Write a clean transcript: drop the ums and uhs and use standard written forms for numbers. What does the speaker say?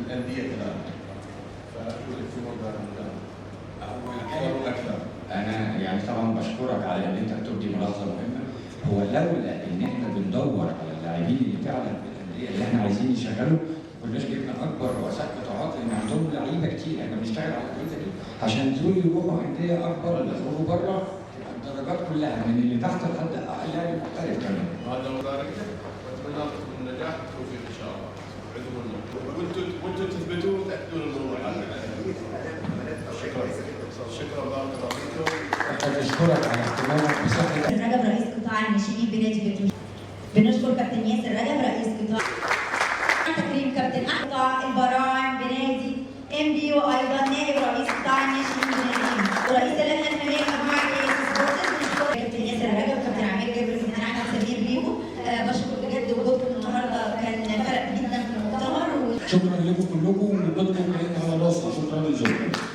الانديه كمان. فارجو الاهتمام بهذا اكثر. انا يعني طبعا بشكرك على ان انت بتبدي ملاحظه مهمه. هو لولا ان احنا بندور على اللاعبين اللي فعلا في الانديه اللي احنا عايزين نشغله، ما كناش جبنا اكبر رؤساء قطاعات لان عندهم لعيبه كتير. احنا بنشتغل على الاجهزه دي عشان دول يروحوا انديه اكبر، اللي يخرجوا بره الدرجات كلها من اللي تحت لحد اقل لاعب محترف كمان. هذا مباركه واتمنى لكم النجاح والتوفيق ان شاء الله. وانتم تثبتوا وتاكدون الموضوع. شكرا بارك الله فيكم. بشكرك على اهتمامك بصحه. رجب رئيس قطاع الناشئين بنادي بتروجيت. بنشكر كابتن ياسر رجب رئيس قطاع تكريم كابتن قطاع البراعم بنادي ام بي، وايضا نائب رئيس قطاع الناشئين بنادي ورئيس اللجنه الفنيه مجموعه اي اس سبورتس. بنشكر كابتن ياسر رجب، كابتن عماد جابر، كابتن احمد سمير ريمو. بشكر بجد وجودكم النهارده، كان فرق جدا في المؤتمر. شكرا لكم كلكم ووجودكم كان على راسنا. شكرا جزيلا.